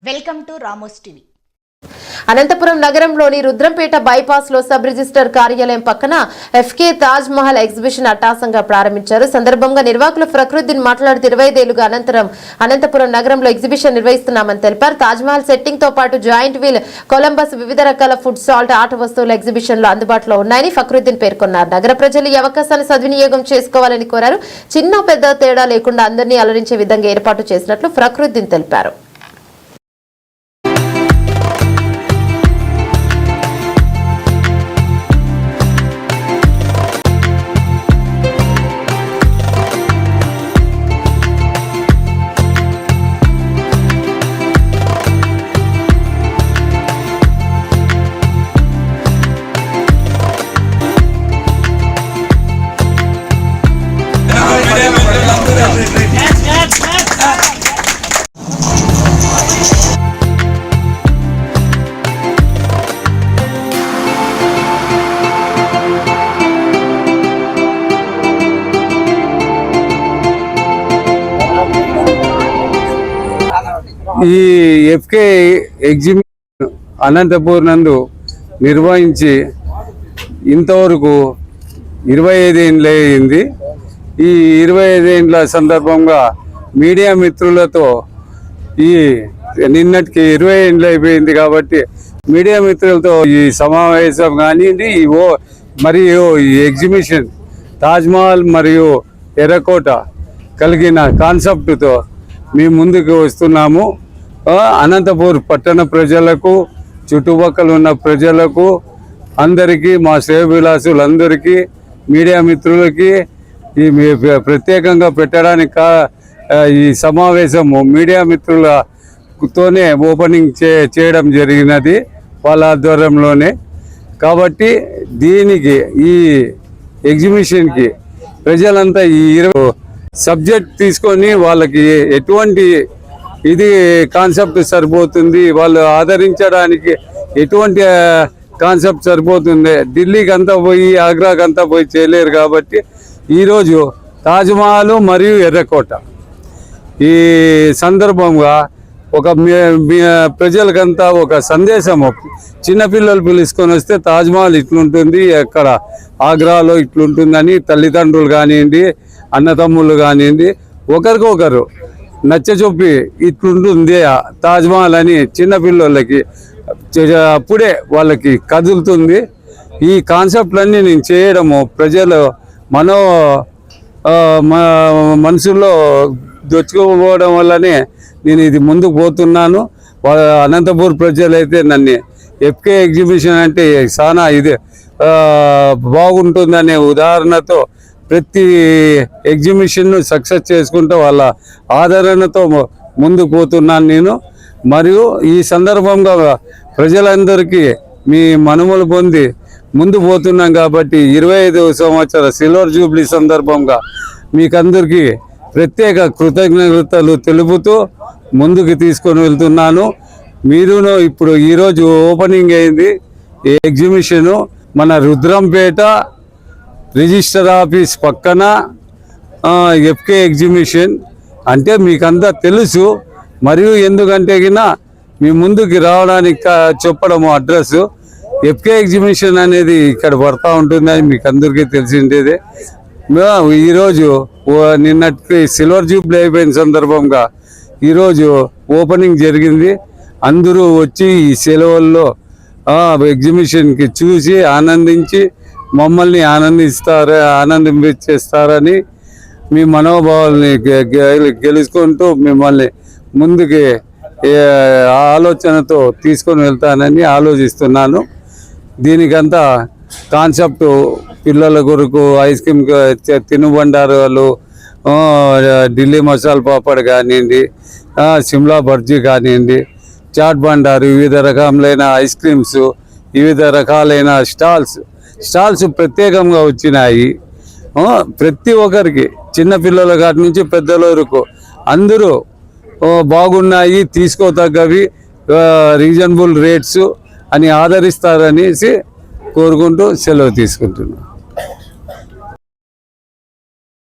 Welcome to రామోస్ TV. Anantapuram నగరంలోని Rudrampeta bypass లో సబ్ రిజిస్టర్ కార్యాలయం పక్కన ఎఫ్కే తాజ్ మహల్ ఎగ్జిబిషన్ అట్టాసంగా ప్రారంభించారు. సందర్భంగా నిర్వాహకులు ఫక్రుద్దీన్ మాట్లాడుతూ 25 ఏళ్లుగా అనంతపురం నగరంలో ఎగ్జిబిషన్ నిర్వహిస్తున్నామని తెలిపారు. తాజ్ మహల్ సెట్టింగ్ తో పాటు జాయింట్ వీల్, కొలంబస్, వివిధ రకాల ఫుడ్, సాల్ట్, ఆట వస్తువులు ఎగ్జిబిషన్ లో అందుబాటులో ఉన్నాయని ఫక్రుద్దీన్ పేర్కొన్నారు. నగర ప్రజలు ఈ అవకాశాన్ని సద్వినియోగం చేసుకోవాలని కోరారు. చిన్న పెద్ద తేడా లేకుండా అందరినీ అలరించే విధంగా ఏర్పాటు చేసినట్లు ఫక్రుద్దీన్ తెలిపారు. ఈ ఎఫ్కే ఎగ్జిబిషన్ అనంతపూర్ నందు నిర్వహించి ఇంతవరకు 25 ఏళ్ళు అయింది. ఈ 25 ఏళ్ళ సందర్భంగా మీడియా మిత్రులతో ఈ నిన్నటికి 20 ఏళ్ళు అయిపోయింది కాబట్టి మీడియా మిత్రులతో ఈ సమావేశం కానివ్వండి, మరియు ఈ ఎగ్జిబిషన్ తాజ్మహల్ మరియు ఎర్రకోట కలిగిన కాన్సెప్ట్తో మేము ముందుకు వస్తున్నాము. అనంతపూర్ పట్టణ ప్రజలకు, చుట్టుపక్కల ఉన్న ప్రజలకు అందరికీ, మా శ్రేయోభిలాషులందరికీ, మీడియా మిత్రులకి ఈ ప్రత్యేకంగా పెట్టడానికి ఈ సమావేశము మీడియా మిత్రులతోనే ఓపెనింగ్ చేయడం జరిగినది వాళ్ళ ఆధ్వర్యంలోనే. కాబట్టి దీనికి ఈ ఎగ్జిబిషన్కి ప్రజలంతా ఈ సబ్జెక్ట్ తీసుకొని వాళ్ళకి ఎటువంటి ఇది కాన్సెప్ట్ సరిపోతుంది, వాళ్ళు ఆదరించడానికి ఎటువంటి కాన్సెప్ట్ సరిపోతుంది, ఢిల్లీకి అంతా పోయి ఆగ్రాకి అంతా పోయి చేయలేరు. కాబట్టి ఈరోజు తాజ్మహల్ మరియు ఎర్రకోట ఈ సందర్భంగా ఒక ప్రజలకంతా ఒక సందేశము, చిన్నపిల్లలు పిలుచుకొని వస్తే తాజ్మహల్ ఇట్లుంటుంది, ఎక్కడ ఆగ్రాలో ఇట్లుంటుందని తల్లిదండ్రులు కానివ్వండి, అన్నతమ్ముళ్ళు కానివ్వండి, ఒకరికొకరు నచ్చచొప్పి ఇట్లుంటుంది తాజ్మహల్ అని చిన్నపిల్లలకి అప్పుడే వాళ్ళకి కదులుతుంది. ఈ కాన్సెప్ట్లన్నీ నేను చేయడము ప్రజలు మనసులో దొచ్చుకోపోవడం వల్లనే నేను ఇది ముందుకు పోతున్నాను. అనంతపూర్ ప్రజలైతే నన్ను ఎఫ్కే ఎగ్జిబిషన్ అంటే చాలా ఇది బాగుంటుందనే ఉదాహరణతో ప్రతి ఎగ్జిబిషన్ను సక్సెస్ చేసుకుంటూ వాళ్ళ ఆదరణతో ముందుకు పోతున్నాను నేను. మరియు ఈ సందర్భంగా ప్రజలందరికీ మీ మనుమలు పొంది ముందు పోతున్నాం కాబట్టి 25వ సంవత్సర సిల్వర్ జూబ్లీ సందర్భంగా మీకందరికీ ప్రత్యేక కృతజ్ఞతలు తెలుపుతూ ముందుకు తీసుకొని వెళ్తున్నాను. మీరును ఇప్పుడు ఈరోజు ఓపెనింగ్ అయింది ఈ ఎగ్జిబిషను మన రుద్రంపేట రిజిస్టర్ ఆఫీస్ పక్కన ఎఫ్కే ఎగ్జిబిషన్ అంటే మీకంతా తెలుసు. మరియు ఎందుకంటే మీ ముందుకు రావడానికి చెప్పడము అడ్రస్ ఎఫ్కే ఎగ్జిబిషన్ అనేది ఇక్కడ పడతా ఉంటుందని మీకు అందరికీ తెలిసిండేదే. ఈరోజు నిన్నటికి సిల్వర్ జూబ్లీ అయిపోయిన సందర్భంగా ఈరోజు ఓపెనింగ్ జరిగింది. అందరూ వచ్చి ఈ సెలవుల్లో ఎగ్జిబిషన్కి చూసి ఆనందించి మమ్మల్ని ఆనందించేస్తారని మీ మనోభావాల్ని గెలుచుకుంటూ మిమ్మల్ని ముందుకి ఆలోచనతో తీసుకొని వెళ్తానని ఆలోచిస్తున్నాను. దీనికంతా కాన్సెప్ట్ పిల్లల కొరకు ఐస్ క్రీమ్ తినుబండారాలు, ఢిల్లీ మసాలా పాపడ్ కానివ్వండి, సిమ్లా బర్జీ కానివ్వండి, చాట్ బండారు, వివిధ రకములైన ఐస్ క్రీమ్స్, వివిధ రకాలైన స్టాల్స్ ప్రత్యేకంగా వచ్చినాయి. ప్రతి ఒక్కరికి చిన్నపిల్లల కాటి నుంచి పెద్దల వరకు అందరూ బాగున్నాయి, తీసుకోతగ్గవి, రీజనబుల్ రేట్స్ అని ఆదరిస్తారనేసి కోరుకుంటూ సెలవు తీసుకుంటున్నాను.